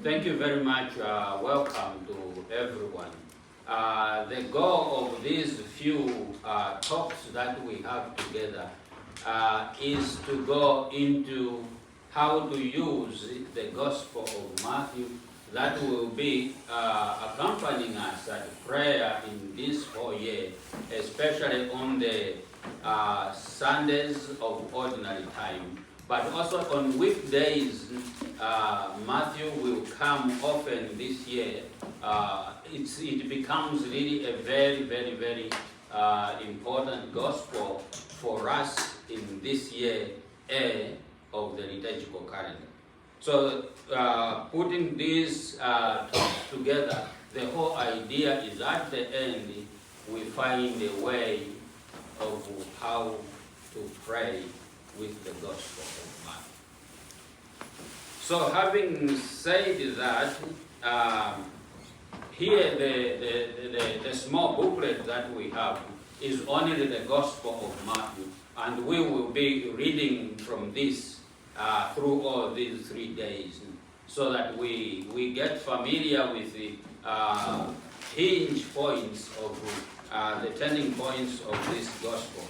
Thank you very much. Welcome to everyone. The goal of these few talks that we have together is to go into how to use the Gospel of Matthew that will be accompanying us at prayer in this whole year, especially on the Sundays of ordinary time. But also on weekdays, Matthew will come often this year. It becomes really a very, very, very important gospel for us in this year A of the liturgical calendar. So putting these talks together, the whole idea is at the end we find a way of how to pray with the Gospel of Matthew. So having said that, here the small booklet that we have is only the Gospel of Matthew, and we will be reading from this through all these 3 days, so that we get familiar with the hinge points of the turning points of this Gospel.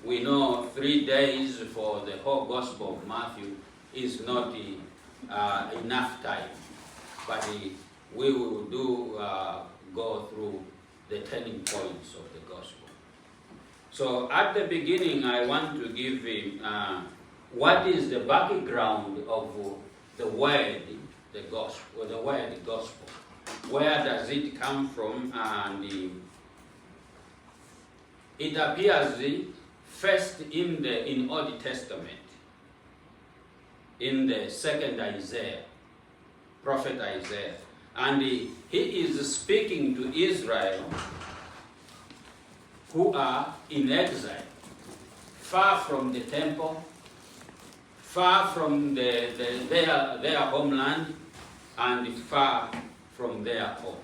We know 3 days for the whole Gospel of Matthew is not enough time, but we will go through the turning points of the Gospel. So at the beginning, I want to give what is the background of the word, the Gospel, the word Gospel. Where does it come from? And it appears first in Old Testament, in the second Isaiah, prophet Isaiah. And he is speaking to Israel who are in exile, far from the temple, far from their homeland, and far from their home.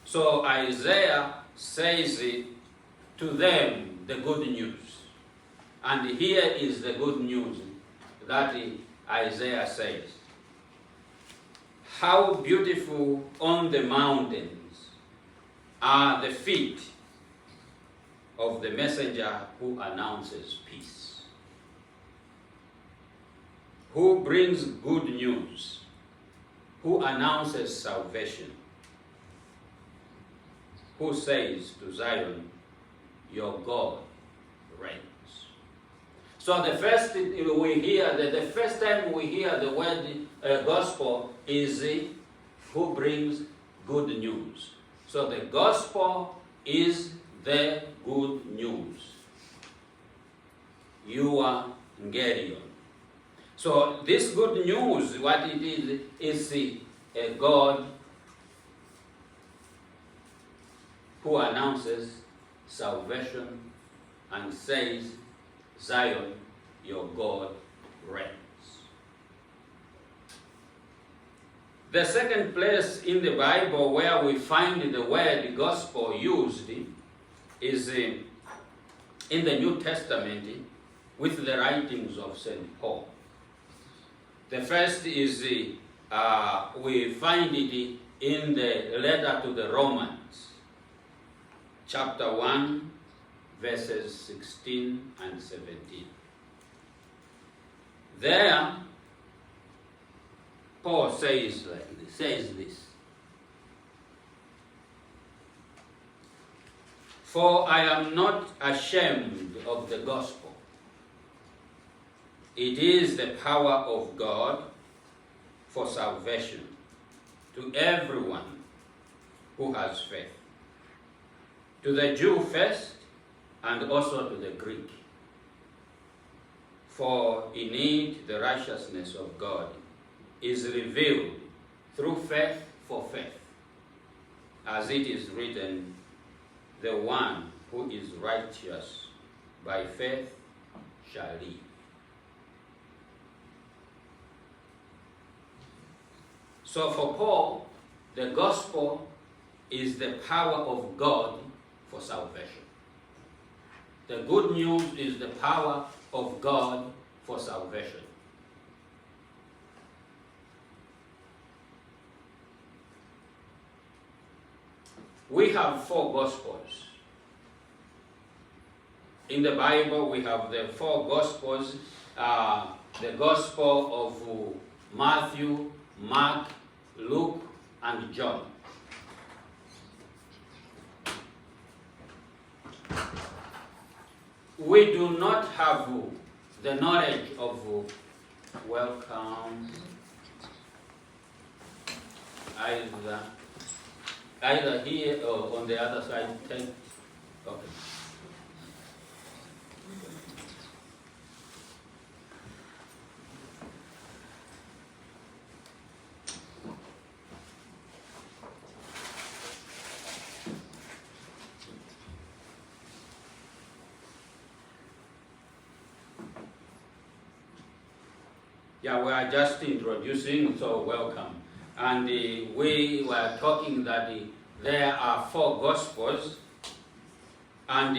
So Isaiah says to them the good news. And here is the good news that Isaiah says. How beautiful on the mountains are the feet of the messenger who announces peace, who brings good news, who announces salvation, who says to Zion, your God reigns. So the first the first time we hear the word gospel is who brings good news. So the gospel is the good news. You are Evangelion. So this good news, what it is a God who announces salvation and says, Zion, your God reigns. The second place in the Bible where we find the word gospel used is in the New Testament with the writings of St. Paul. The first is we find it in the letter to the Romans, chapter 1, verses 16 and 17. There, Paul says this. For I am not ashamed of the gospel. It is the power of God for salvation to everyone who has faith. To the Jew first, and also to the Greek. For in it the righteousness of God is revealed through faith for faith. As it is written, the one who is righteous by faith shall live. So for Paul, the gospel is the power of God for salvation. The good news is the power of God for salvation. we have 4 Gospels. In the Bible, we have the 4 Gospels, the Gospel of Matthew, Mark, Luke, and John. We do not have the knowledge of welcome either here or on the other side. Okay. Yeah, we are just introducing, so welcome. And we were talking that there are 4 Gospels, and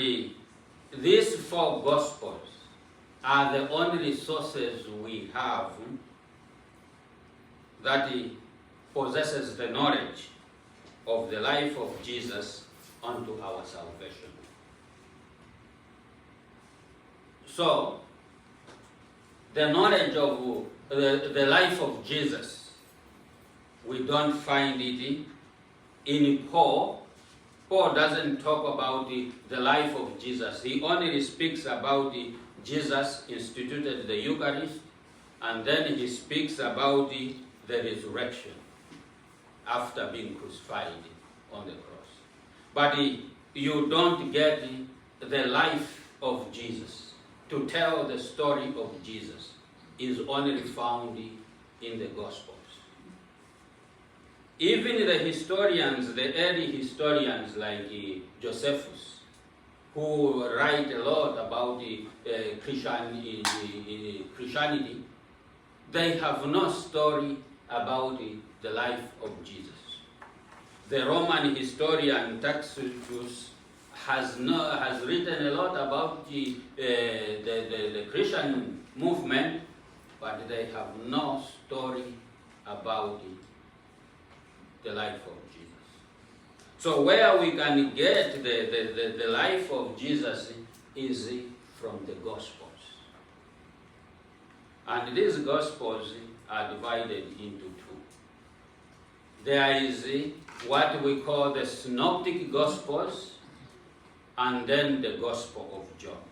these 4 Gospels are the only sources we have that possesses the knowledge of the life of Jesus unto our salvation. So, the knowledge of the life of Jesus, we don't find it in Paul. Paul doesn't talk about the life of Jesus. He only speaks about Jesus instituted the Eucharist, and then he speaks about the resurrection after being crucified on the cross. But you don't get the life of Jesus. To tell the story of Jesus is only found in the Gospels. Even the historians, the early historians like Josephus, who write a lot about Christianity, they have no story about the life of Jesus. The Roman historian Tacitus has written a lot about the Christian movement, but they have no story about the life of Jesus. So where we can get the life of Jesus is from the Gospels. And these Gospels are divided into 2. There is what we call the Synoptic Gospels, and then the Gospel of John.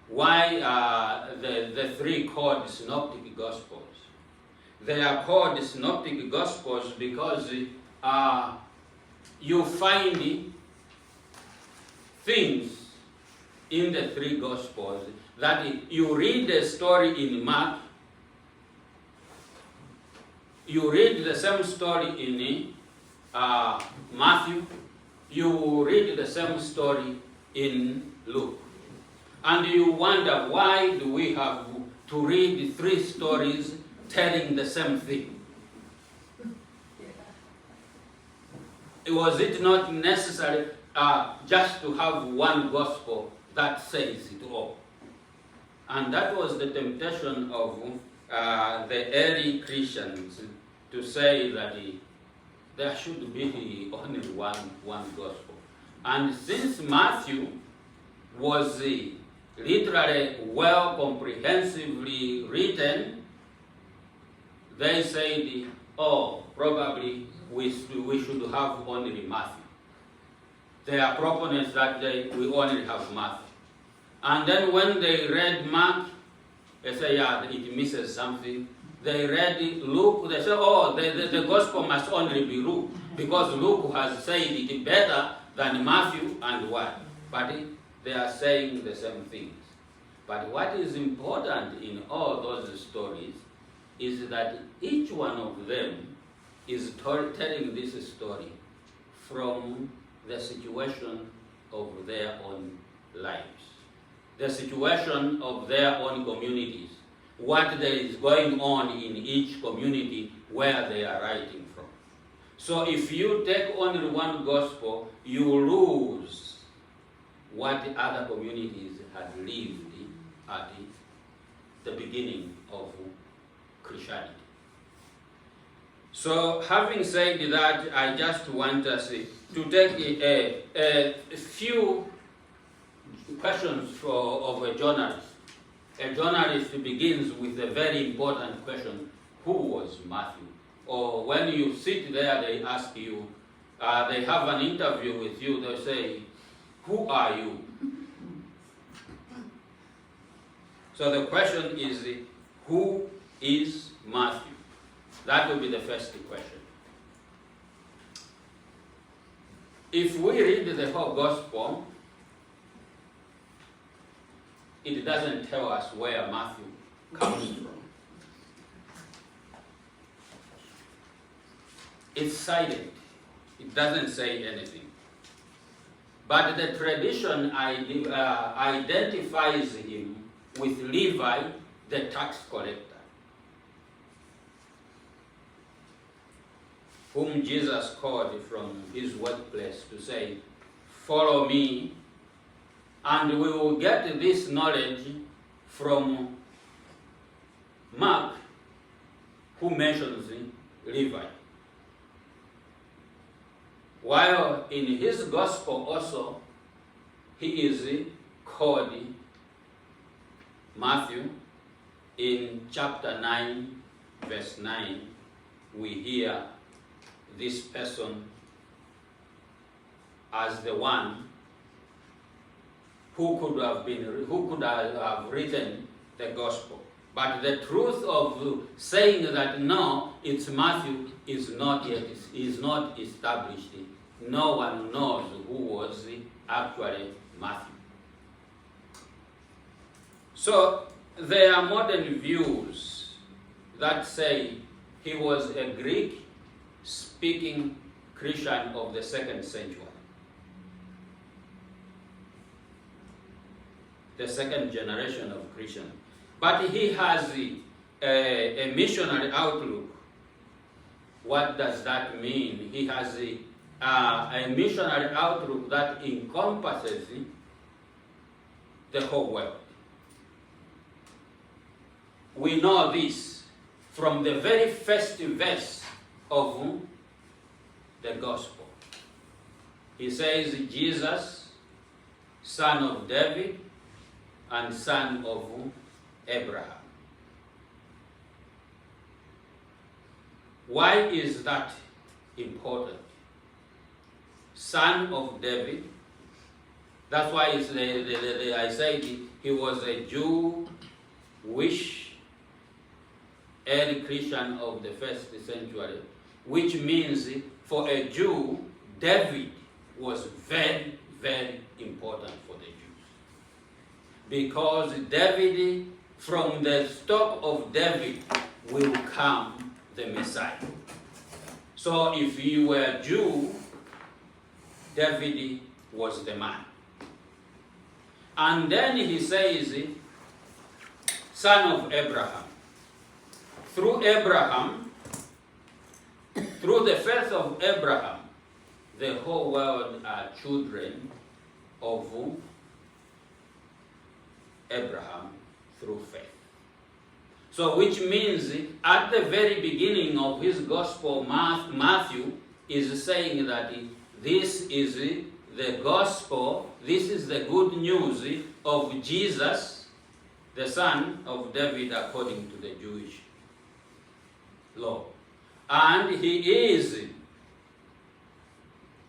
Why are the 3 called Synoptic Gospels? They are called Synoptic Gospels because you find things in the 3 Gospels that you read the story in Mark, you read the same story in Matthew, you read the same story in Luke. And you wonder, why do we have to read 3 stories telling the same thing? Was it not necessary just to have one gospel that says it all? And that was the temptation of the early Christians, to say that there should be only one gospel. And since Matthew was literally well comprehensively written, they said, oh, probably we should have only Matthew. There are proponents that we only have Matthew. And then when they read Mark, they say, yeah, it misses something. They read Luke, they say, oh, the gospel must only be Luke, because Luke has said it better than Matthew and what? But they are saying the same things. But what is important in all those stories is that each one of them is telling this story from the situation of their own lives, the situation of their own communities, what there is going on in each community where they are writing from. So if you take only one gospel, you lose what the other communities had lived at the beginning of Christianity. So, having said that, I just want us to take a few questions of a journalist. A journalist begins with a very important question: who was Matthew? Or when you sit there, they ask you, they have an interview with you, they say, who are you? So the question is, who is Matthew? That will be the first question. If we read the whole gospel, it doesn't tell us where Matthew comes from. It's silent. It doesn't say anything. But the tradition identifies him with Levi, the tax collector, whom Jesus called from his workplace to say, follow me, and we will get this knowledge from Mark, who mentions Levi. While in his gospel also, he is called Matthew. In chapter 9, verse 9, we hear this person as the one who could have written the gospel. But the truth of saying that no, it's Matthew is not established. No one knows who was actually Matthew. So there are modern views that say he was a Greek-speaking Christian of the 2nd century. The 2nd generation of Christian. But he has a missionary outlook. What does that mean? He has a missionary outlook that encompasses the whole world. We know this from the very first verse of the gospel. He says, Jesus, son of David and son of Abraham. Why is that important? Son of David. That's why I said he was a Jewish early Christian of the 1st century, which means for a Jew, David was very, very important for the Jews. Because David, from the stock of David, will come the Messiah. So if you were a Jew, David was the man. And then he says, son of Abraham. Through Abraham, through the faith of Abraham, the whole world are children of Abraham through faith. So which means at the very beginning of his gospel, Matthew is saying that this is the gospel, this is the good news of Jesus, the son of David according to the Jewish law. And he is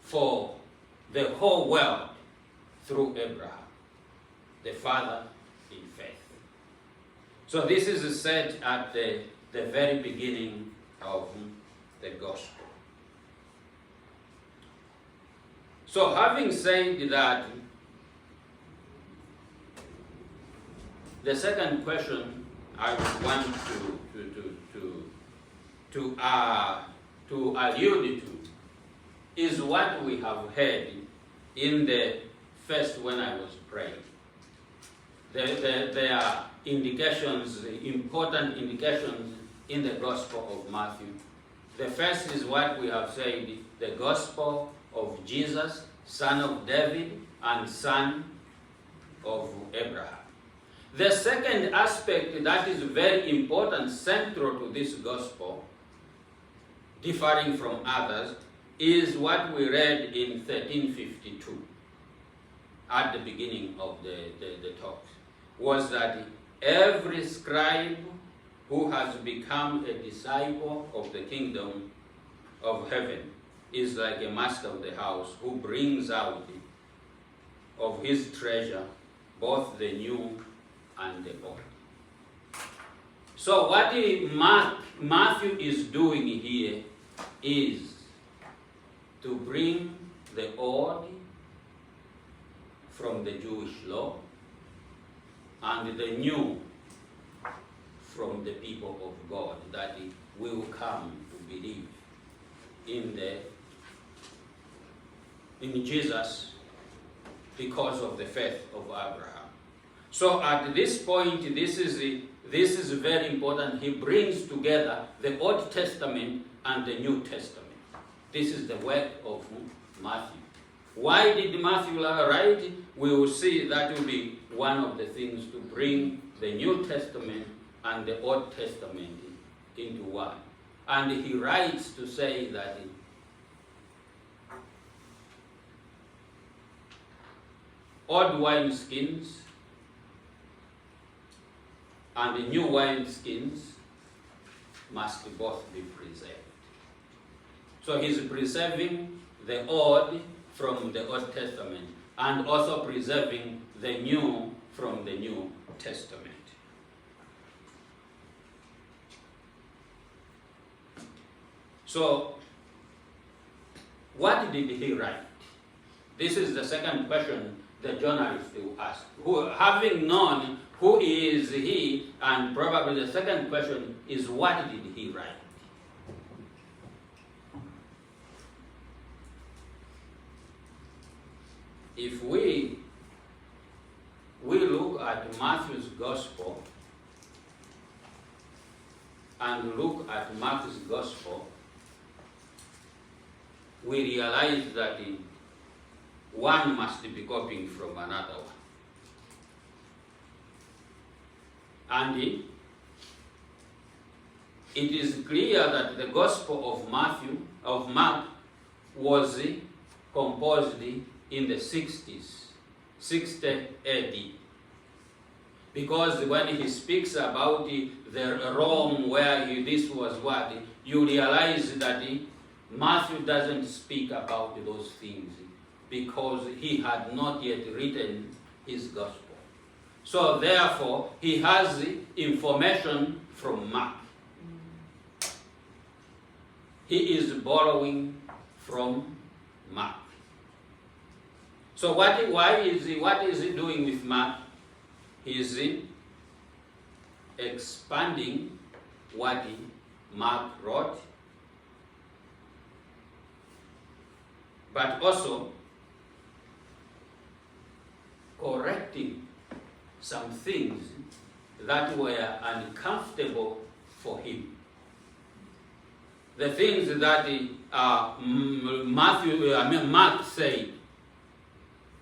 for the whole world through Abraham, the father in faith. So this is said at the very beginning of the gospel. So having said that, the second question I want to allude to is what we have heard in the first when I was praying. There are indications, important indications in the Gospel of Matthew. The first is what we have said, the Gospel of Jesus, son of David and son of Abraham. The second aspect that is very important, central to this Gospel, differing from others, is what we read in 1352 at the beginning of the talk, was that every scribe who has become a disciple of the kingdom of heaven is like a master of the house who brings out of his treasure both the new and the old. So what Matthew is doing here is to bring the old from the Jewish law and the new from the people of God, that will come to believe in Jesus because of the faith of Abraham. So at this point, this is very important. He brings together the Old Testament and the New Testament. This is the work of Matthew. Why did Matthew write? We will see that will be one of the things to bring the New Testament and the Old Testament into one. And he writes to say that old wineskins and new wineskins must both be preserved. So he's preserving the old from the Old Testament and also preserving the new from the New Testament. So, what did he write? This is the second question the journalist will ask. Having known who is he, and probably the second question is, what did he write? If we look at Matthew's Gospel and look at Mark's Gospel, we realize that one must be copying from another one. And it is clear that the Gospel of Mark, was composed in the 60s, 60 AD. Because when he speaks about the Rome where this was what, you realize that Matthew doesn't speak about those things because he had not yet written his gospel. So therefore, he has information from Mark. He is borrowing from Mark. So what is he doing with Mark? He is expanding what Mark wrote, but also correcting some things that were uncomfortable for him. The things that Mark said.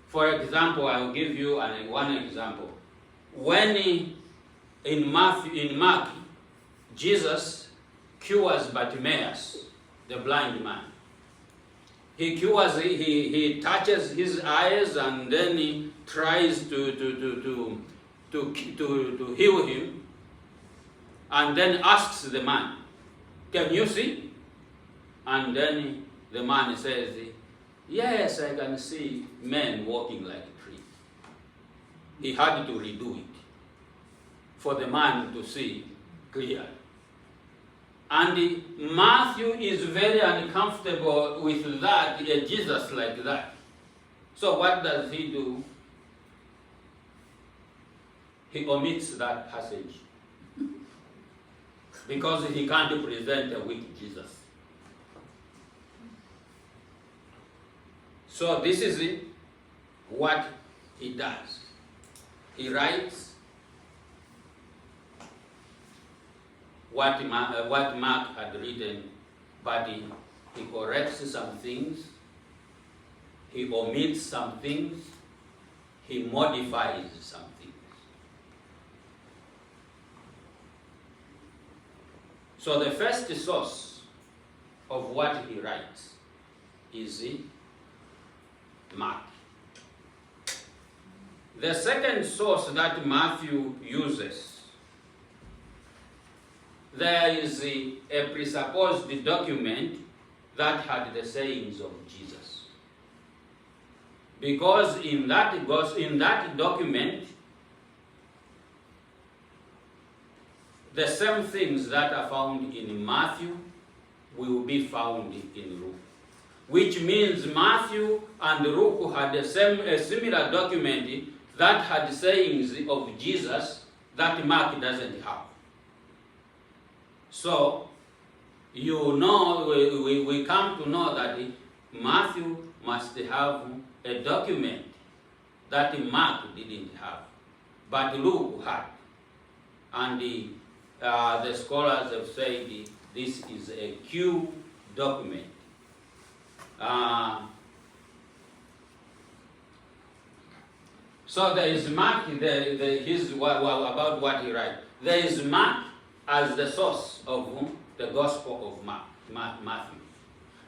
For example, I will give you one example. When in Mark, Jesus cures Bartimaeus, the blind man. He cures, he touches his eyes, and then he tries to heal him, and then asks the man, "Can you see?" And then the man says, "Yes, I can see men walking like a tree." He had to redo it for the man to see clearly. And Matthew is very uncomfortable with that, Jesus like that. So what does he do? He omits that passage because he can't present a weak Jesus. So this is what he does. He writes what Mark had written, but he corrects some things, he omits some things, he modifies some things. So the first source of what he writes is Mark. The second source that Matthew uses, there is a presupposed document that had the sayings of Jesus. Because in that document, the same things that are found in Matthew will be found in Luke. Which means Matthew and Luke had a similar document that had sayings of Jesus that Mark doesn't have. So, you know, we come to know that Matthew must have a document that Mark didn't have, but Luke had. And the scholars have said this is a Q document. So there is Mark, about what he writes. There is Mark as the source of the Gospel of Matthew.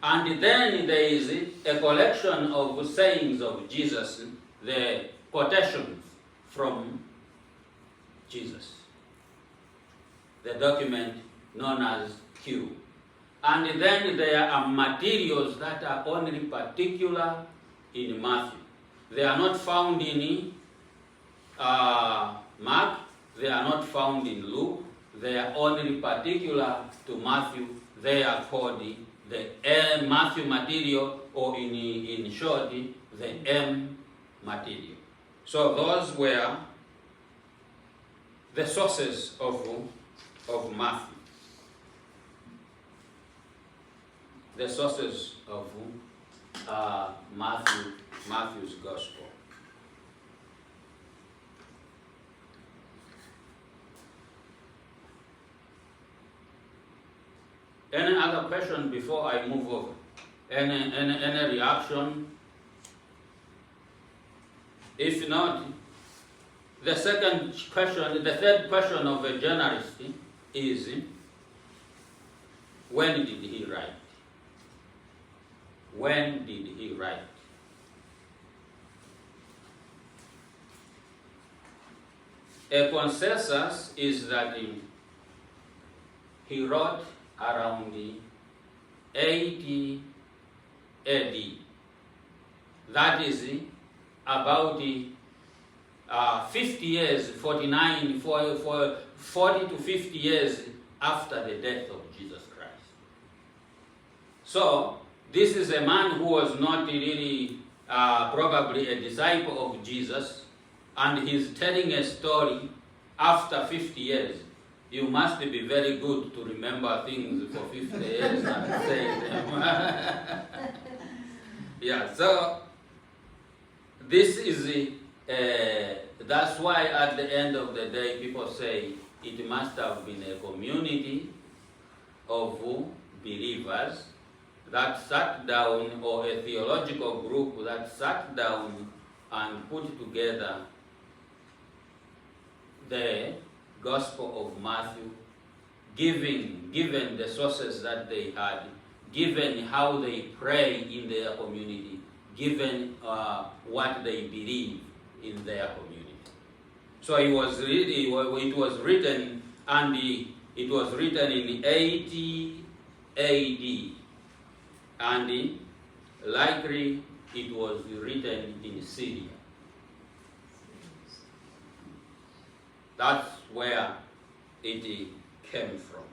And then there is a collection of sayings of Jesus, the quotations from Jesus. The document known as Q. And then there are materials that are only particular in Matthew. They are not found in Mark, they are not found in Luke, they are only particular to Matthew. They are called the Matthew material, or in short, the M material. So those were the sources of Matthew. The sources of Matthew's Gospel. Any other question before I move over? Any reaction? If not, the third question of a journalist is, when did he write? When did he write? A consensus is that he wrote around 80 AD. That is about 50 years, 40 to 50 years after the death of Jesus Christ. So, this is a man who was not really probably a disciple of Jesus, and he's telling a story after 50 years. You must be very good to remember things for 50 years and say them. Yeah, so this is, that's why at the end of the day people say it must have been a community of believers that sat down, or a theological group that sat down and put together the Gospel of Matthew, given the sources that they had, given how they pray in their community, given what they believe in their community. So it was written, and it was written in 80 AD. And likely it was written in Syria. That's where it came from.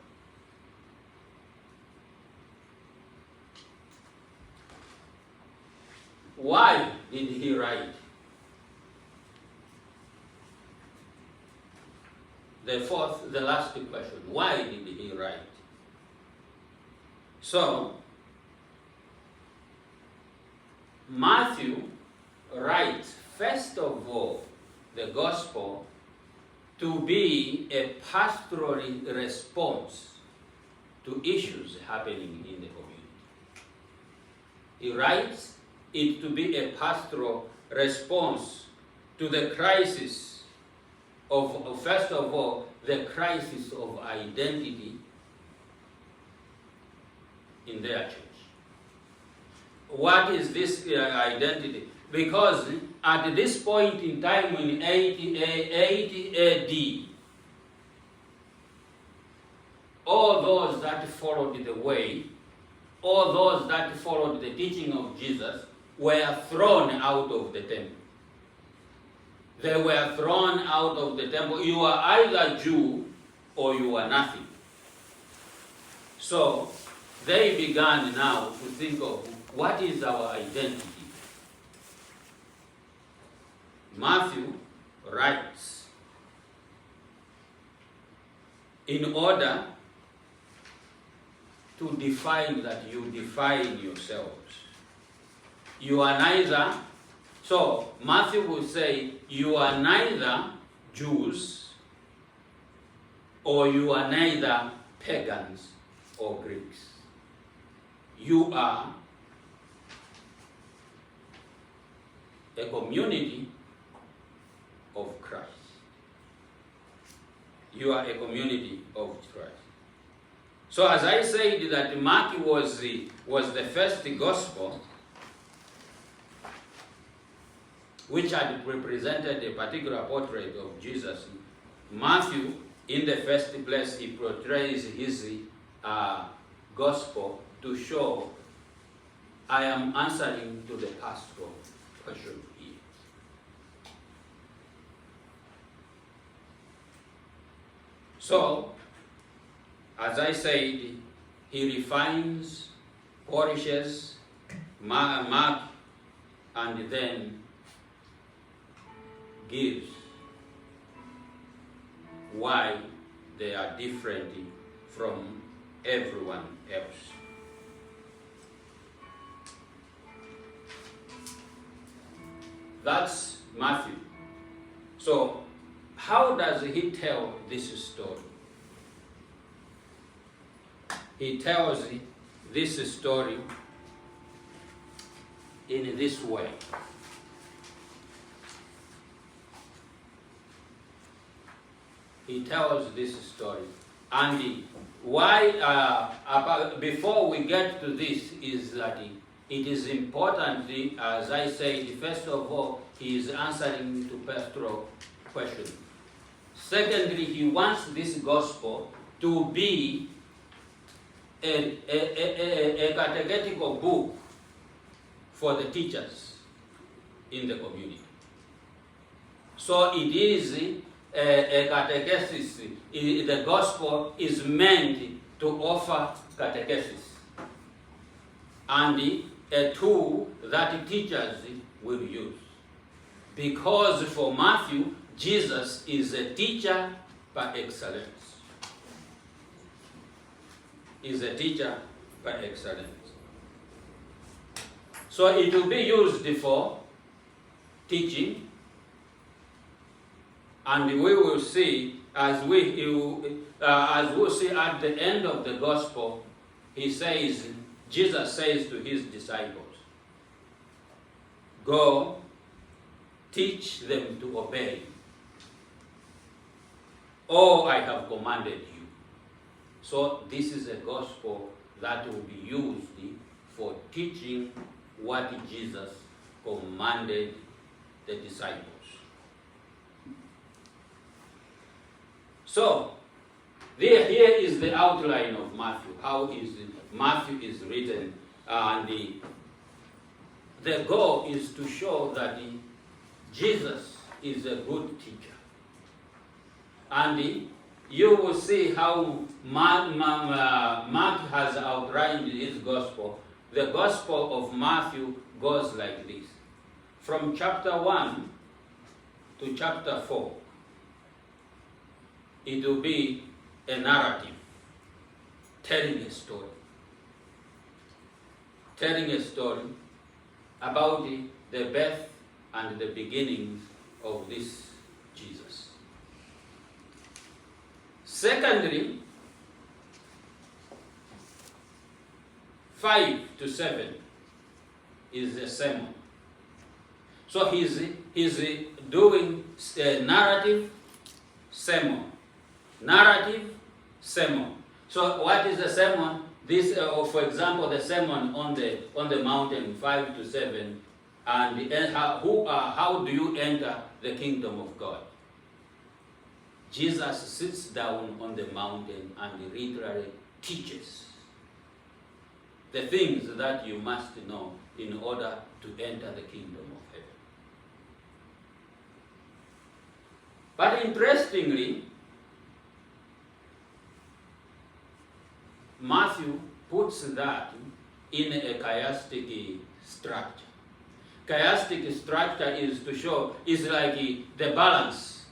Why did he write? The last question. Why did he write? So, Matthew writes, first of all, the gospel to be a pastoral response to issues happening in the community. He writes it to be a pastoral response to the crisis of, first of all, the crisis of identity in their church. What is this identity? Because at this point in time in 80 AD, all those that followed the way, all those that followed the teaching of Jesus were thrown out of the temple. They were thrown out of the temple. You are either Jew or you are nothing. So they began now to think of what is our identity. Matthew writes, in order to define that, you define yourselves. You are neither, so Matthew will say, you are neither Jews or you are neither pagans or Greeks. You are a community of Christ. You are a community of Christ. So as I said that Matthew was the first gospel which had represented a particular portrait of Jesus. Matthew, in the first place, he portrays his gospel to show I am answering to the pastoral question here. So, as I said, he refines, polishes, mark, and then gives why they are different from everyone else. That's Matthew. So, how does he tell this story? He tells this story in this way. He tells this story. And why, before we get to this, is that it is important, as I said, first of all, he is answering to pastoral questions. Secondly, he wants this gospel to be a catechetical book for the teachers in the community. So it is a catechesis. The gospel is meant to offer catechesis and a tool that teachers will use. Because for Matthew, Jesus is a teacher par excellence. Is a teacher par excellence. So it will be used for teaching, and we will see as we'll see at the end of the gospel, Jesus says to his disciples, "Go, teach them to obey all I have commanded you." So this is a gospel that will be used for teaching what Jesus commanded the disciples. So here is the outline of Matthew, how Matthew is written, and the goal is to show that Jesus is a good teacher. And you will see how Mark has outlined his gospel. The gospel of Matthew goes like this. From chapter 1 to chapter 4, it will be a narrative, telling a story. Telling a story about the birth and the beginnings of this Jesus. Secondly, 5 to 7 is a sermon. So he's doing a narrative sermon. Narrative sermon. So what is a sermon? This, for example, the sermon on the mountain, 5 to 7, and how do you enter the kingdom of God? Jesus sits down on the mountain and literally teaches the things that you must know in order to enter the kingdom of heaven. But interestingly, Matthew puts that in a chiastic structure. Chiastic structure is to show, is like the balance.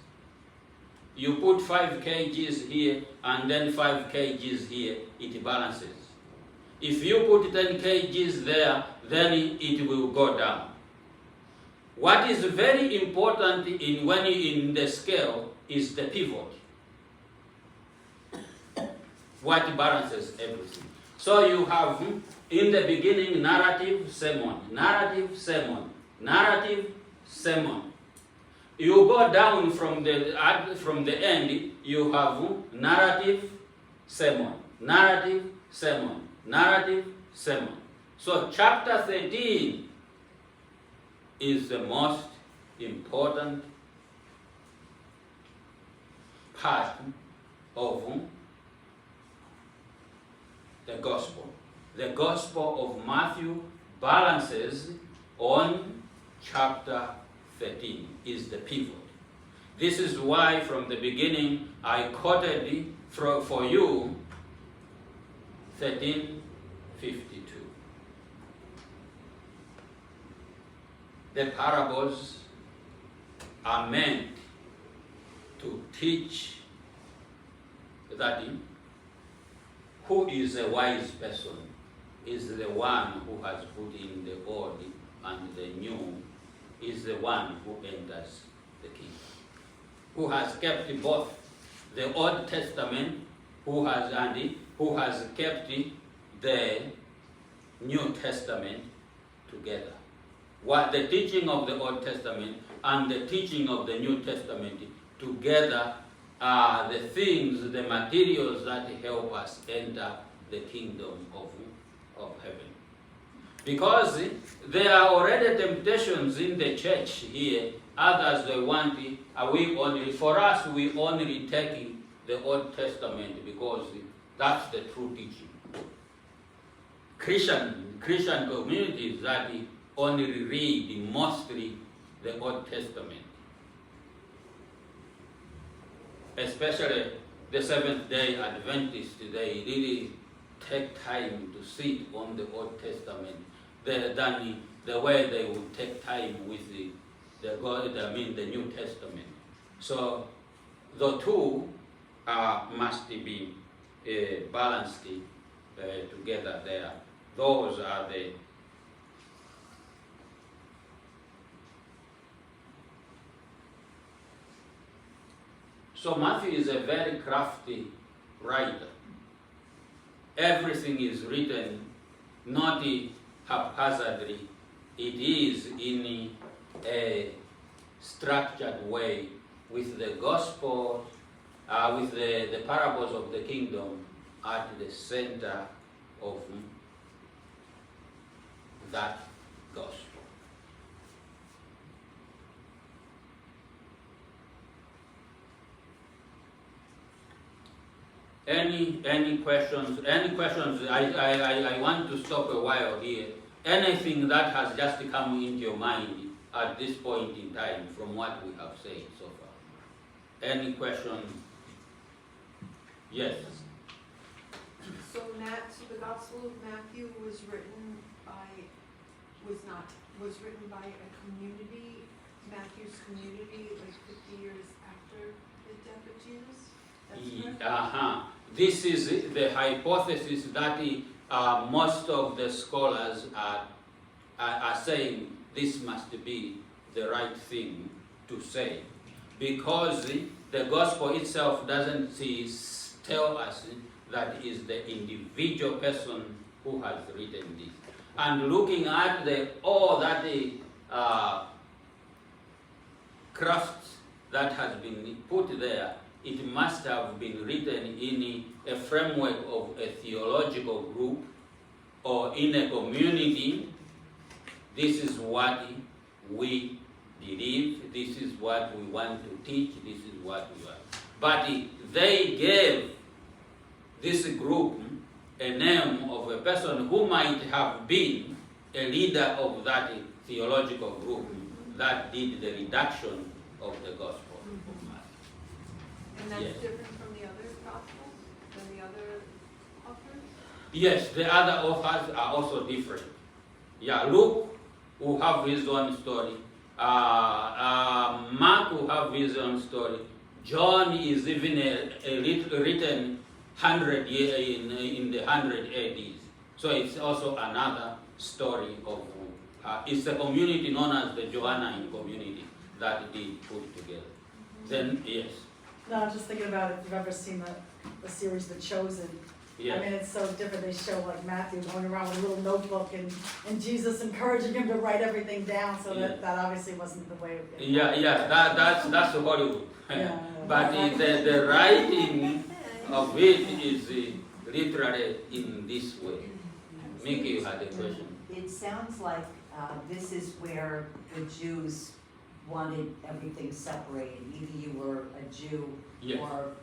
You put 5 kgs here and then 5 kgs here, it balances. If you put 10 kgs there, then it will go down. What is very important in the scale is the pivot. What balances everything. So you have in the beginning narrative, sermon, narrative, sermon, narrative, sermon. You go down from the end, you have narrative, sermon, narrative, sermon, narrative, sermon. So chapter 13 is the most important part of the gospel. The gospel of Matthew balances on chapter 13, is the pivot. This is why from the beginning I quoted for you 13:52. The parables are meant to teach that who is a wise person is the one who has put in the old and the new is the one who enters the kingdom. Who has kept both the Old Testament, who has kept the New Testament together. What the teaching of the Old Testament and the teaching of the New Testament together are the things, the materials that help us enter the kingdom of heaven. Because there are already temptations in the church here. Others they want for us we only take the Old Testament because that's the true teaching. Christian communities that only read mostly the Old Testament. Especially the Seventh-day Adventists, they really take time to sit on the Old Testament than the way they would take time with the New Testament. So the two must be balanced together there. Those are the So Matthew is a very crafty writer. Everything is written not haphazardly. It is in a structured way with the gospel, with the parables of the kingdom at the center of that gospel. Any questions? Any questions? I want to stop a while here. Anything that has just come into your mind at this point in time from what we have said so far? Any questions? Yes. So the Gospel of Matthew was written by a community, Matthew's community, like 50 years after the death of Jesus? That's correct? This is the hypothesis that most of the scholars are saying this must be the right thing to say, because the gospel itself doesn't tell us that it is the individual person who has written this. And looking at all that craft that has been put there, it must have been written in a framework of a theological group or in a community. This is what we believe, this is what we want to teach, this is what we want. But they gave this group a name of a person who might have been a leader of that theological group that did the redaction of the Gospel of Matthew. And that's Yes. different from the other gospels, than the other authors? Yes, the other authors are also different. Yeah, Luke will have his own story. Mark will have his own story. John is even written 100 year in the 100 ADs. So it's also another story of. It's a community known as the Johannine community that did put together. Then yes. No, I'm just thinking about if you've ever seen the series The Chosen. Yes. I mean, it's so different. They show like Matthew going around with a little notebook and Jesus encouraging him to write everything down. So that obviously wasn't the way. That's Hollywood. Yeah. But the writing of it is literally in this way. Mickey, you had a question. It sounds like this is where the Jews wanted everything separated. Either you were a Jew Yes. or...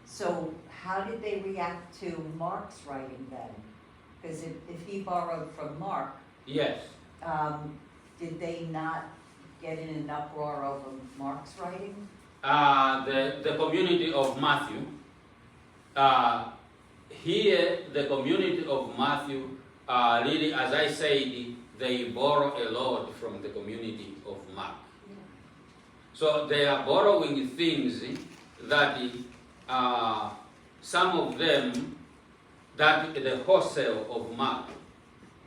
So how did they react to Mark's writing then? Because if he borrowed from Mark, Yes. did they not get in an uproar over Mark's writing? The community of Matthew, here the community of Matthew, really, as I said, they borrow a lot from the community of Mark. So they are borrowing things that some of them, that the wholesale of Mark,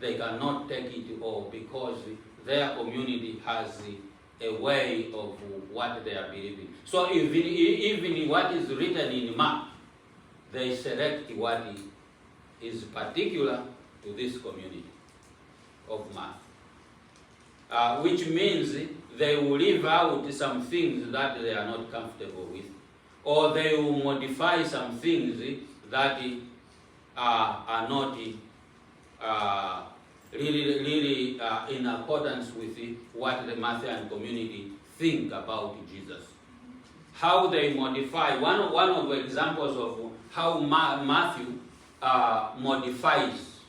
they cannot take it all because their community has a way of what they are believing. So even what is written in Mark, they select what is particular to this community of Mark. Which means they will leave out some things that they are not comfortable with, or they will modify some things that are not really in accordance with what the Matthean community think about Jesus. How they modify, one of the examples of how Matthew modifies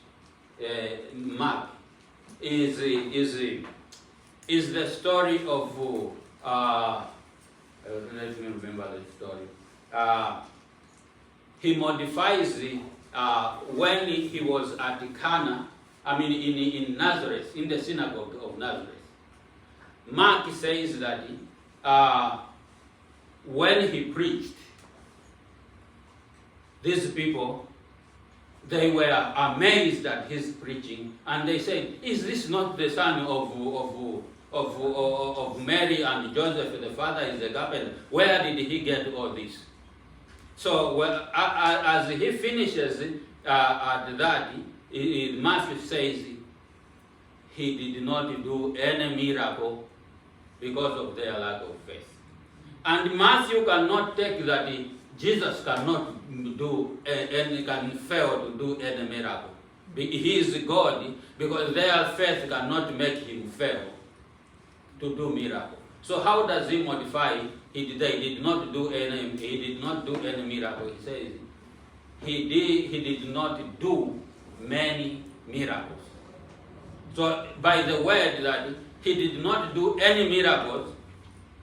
Mark is the story of let me remember the story. He modifies when he was at Cana, in Nazareth, in the synagogue of Nazareth. Mark says that when he preached, these people, they were amazed at his preaching, and they said, "Is this not the son of Mary and Joseph? The father is a carpenter. Where did he get all this?" So as he finishes at that, Matthew says he did not do any miracle because of their lack of faith. And Matthew cannot take that Jesus cannot do and can fail to do any miracle. He is God, because their faith cannot make him fail to do miracle. So how does he modify? They did not do any. He did not do any miracle. He says he did not do many miracles. So by the word that he did not do any miracles,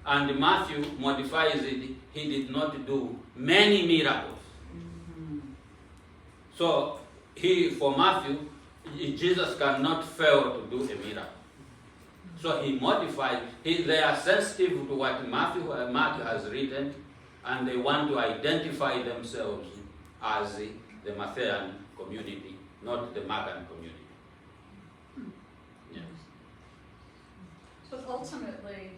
and Matthew modifies it, he did not do many miracles. Mm-hmm. So for Matthew, Jesus cannot fail to do a miracle. So he modified. They are sensitive to what Mark has written, and they want to identify themselves as the Matthean community, not the Markan community. Yes. But ultimately,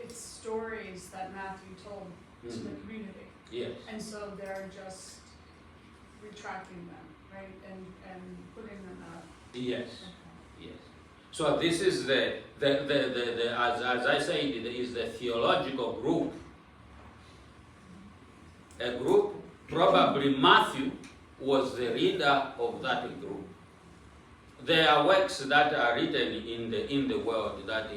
it's stories that Matthew told to the community. Yes. And so they're just retracting them, right? And putting them out. Yes. Yes. So this is the as I said, it is the theological group a group. Probably Matthew was the leader of that group. There are works that are written in the world that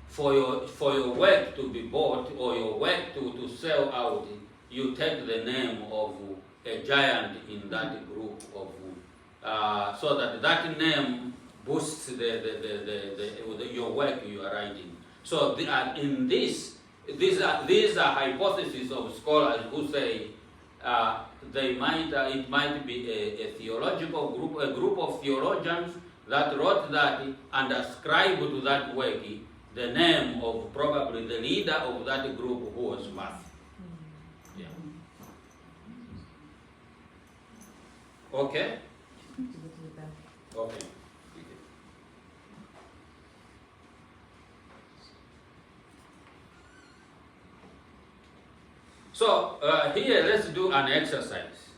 for your work to be bought or your work to sell out, you take the name of a giant in that group of so that name boosts your work you are writing. So in these are hypotheses of scholars who say it might be a theological group, a group of theologians that wrote that and ascribed to that work the name of probably the leader of that group, who was Matthew. Yeah. Okay? Okay. So here let's do an exercise.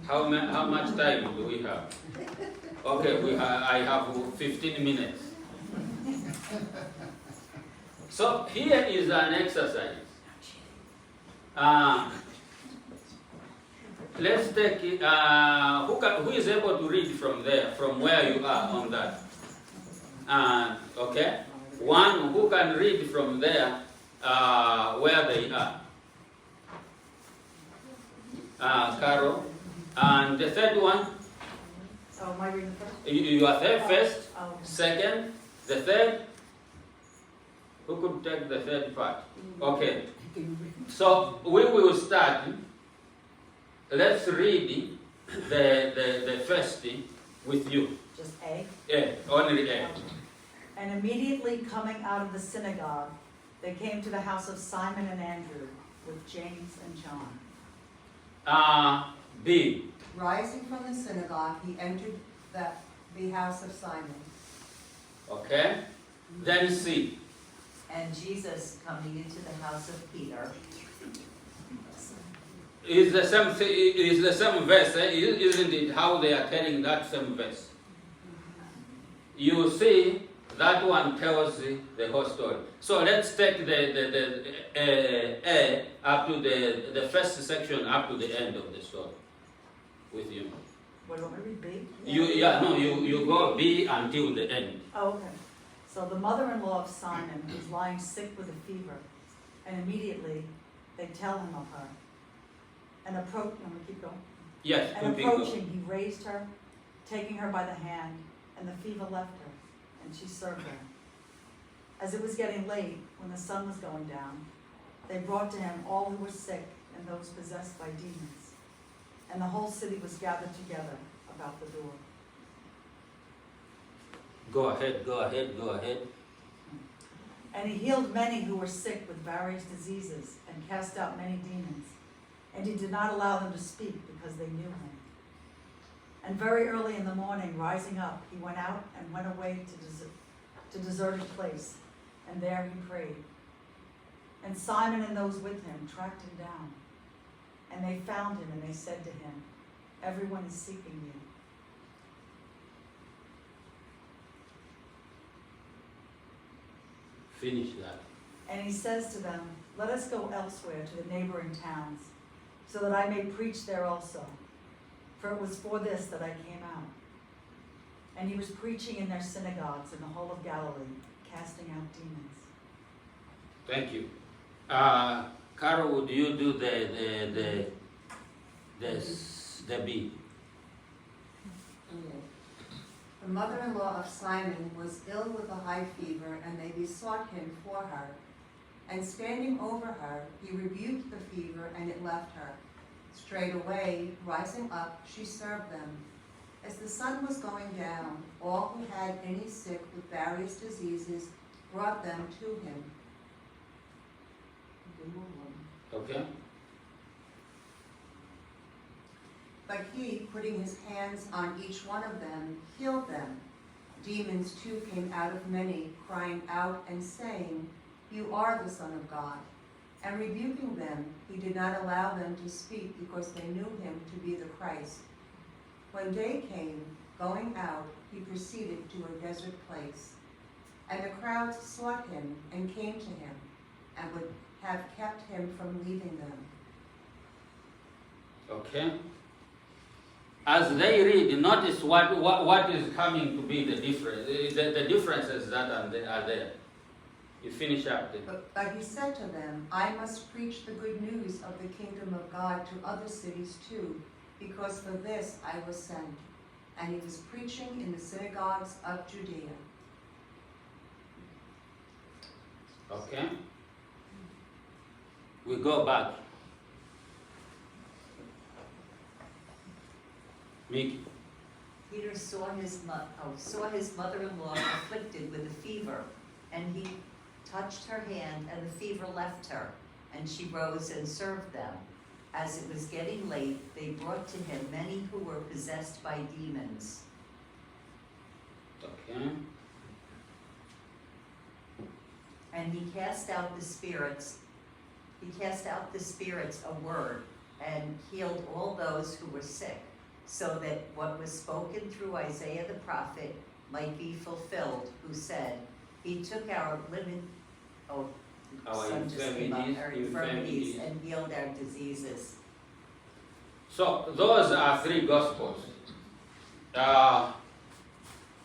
How much time do we have? Okay, I have 15 minutes. So here is an exercise. Let's take it. Who is able to read from there, from where you are on that? Okay, one who can read from there where they are. Carol. And the third one? Oh, am I reading first? You are third first, Oh. second, the third. Who could take the third part? Okay. So we will start. Let's read the first with you. Just A. A, only A. And immediately coming out of the synagogue, they came to the house of Simon and Andrew with James and John. B. Rising from the synagogue, he entered the house of Simon. Okay. Then C. And Jesus coming into the house of Peter. Is the same verse, isn't it? How they are telling that same verse. You see, that one tells the whole story. So let's take the A up to the first section up to the end of the story with you. What do I read, B? You go B until the end. Oh, okay. So the mother-in-law of Simon was lying sick with a fever, and immediately they tell him of her. And I'm gonna keep going. Yes. And approaching, he raised her, taking her by the hand, and the fever left her, and she served them. As it was getting late, when the sun was going down, they brought to him all who were sick and those possessed by demons. And the whole city was gathered together about the door. Go ahead. And he healed many who were sick with various diseases and cast out many demons. And he did not allow them to speak because they knew him. And very early in the morning, rising up, he went out and went away to deserted place, and there he prayed. And Simon and those with him tracked him down. And they found him, and they said to him, "Everyone is seeking you." Finish that. And he says to them, "Let us go elsewhere to the neighboring towns, so that I may preach there also. For it was for this that I came out." And he was preaching in their synagogues in the whole of Galilee, casting out demons. Thank you. Carol, would you do the B? The mother-in-law of Simon was ill with a high fever, and they besought him for her. And standing over her, he rebuked the fever, and it left her. Straightway, rising up, she served them. As the sun was going down, all who had any sick with various diseases brought them to him. Okay. But he, putting his hands on each one of them, healed them. Demons too came out of many, crying out and saying, "You are the Son of God." And rebuking them, he did not allow them to speak because they knew him to be the Christ. When day came, going out, he proceeded to a desert place. And the crowds sought him and came to him, and would have kept him from leaving them. Okay? As they read, notice what is coming to be the difference, the differences that are there. You finish up the... But he said to them, I must preach the good news of the kingdom of God to other cities too, because for this I was sent. And he was preaching in the synagogues of Judea. Okay? We go back. Mickey. Peter saw his mother-in-law afflicted with a fever, and he touched her hand, and the fever left her, and she rose and served them. As it was getting late, they brought to him many who were possessed by demons. Okay. And he cast out the spirits. He cast out the spirits a word, and healed all those who were sick, so that what was spoken through Isaiah the prophet might be fulfilled, who said, he took our Our son just came up, infirmities, our infirmities and healed our diseases. So those are three Gospels.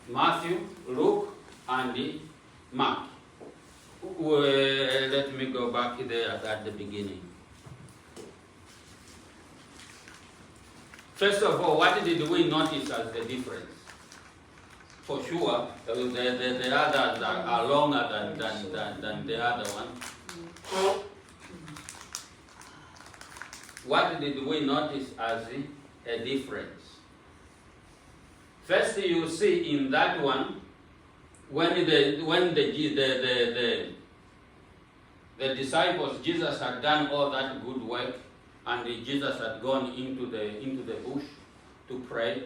Matthew, Luke, and Mark. Let me go back there at the beginning. First of all, what did we notice as the difference? For sure, the others are longer than the other one. What did we notice as a difference? First, you see in that one, when the disciples, Jesus had done all that good work, and Jesus had gone into the bush to pray.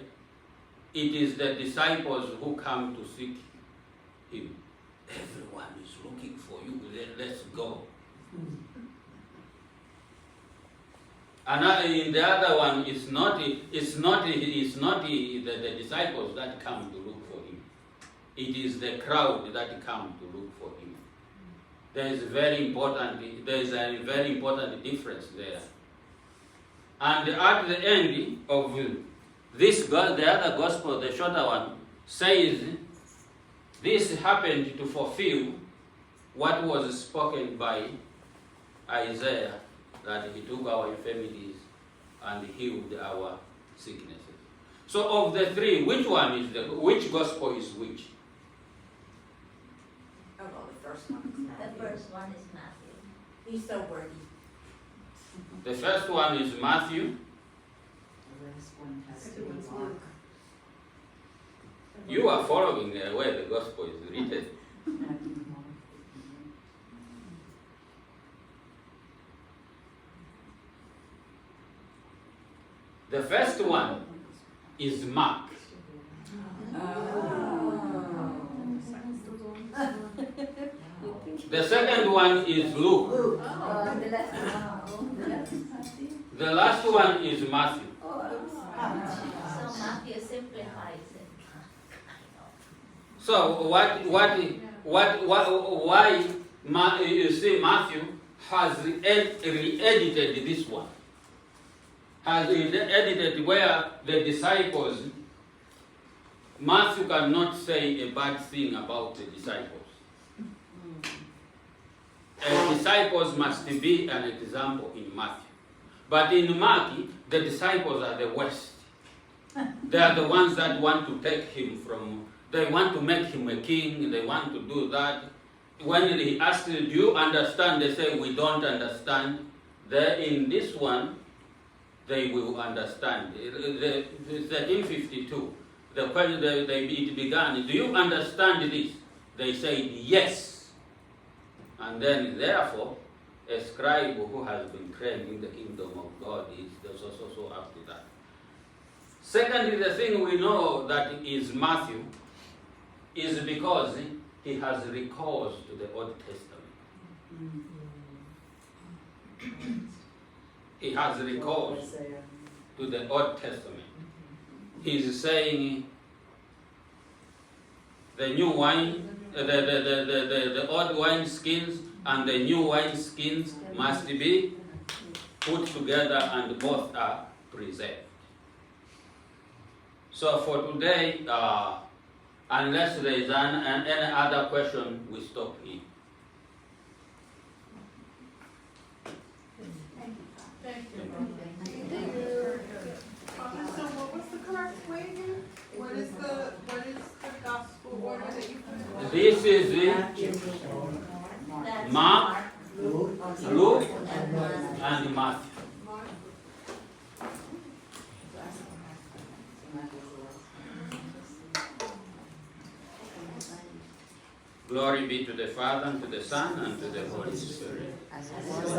It is the disciples who come to seek him. Everyone is looking for you. Let's go. And in the other one, it's not the disciples that come to look for him. It is the crowd that come to look for him. There is a very important difference there. And at the end of this, the other gospel, the shorter one, says this happened to fulfill what was spoken by Isaiah, that he took our infirmities and healed our sicknesses. So of the three, which gospel is which? Oh, well, the first one is Matthew. The first one is Matthew. He's so worthy. The first one is Matthew. The last one has to be Mark. You are following where the gospel is written. Matthew, Mark. The first one is Mark. The second one is Luke. The last one. The last one is Matthew. So Matthew simplifies it. So why you see Matthew has re-edited this one. Has edited where the disciples, Matthew cannot say a bad thing about the disciples. And disciples must be an example in Matthew. But in Mark, the disciples are the worst. They are the ones that want to take him from, they want to make him a king, they want to do that. When he asks, do you understand? They say, we don't understand. There in this one, they will understand. 1352, it began, do you understand this? They said, yes. And then, therefore, a scribe who has been trained in the kingdom of God is also up to that. Secondly, the thing we know that is Matthew is because he has recourse to the Old Testament. He has recourse to the Old Testament. He's saying the new wine the old wine skins and the new wine skins must be put together and both are preserved. So for today, unless there is any other question, we stop here. Thank you. So what was the correct way again? What is the gospel order that you put? This is the That's Mark, Luke, and Matthew. and Matthew. Mark? Glory be to the Father, and to the Son, and to the Holy Spirit. As it was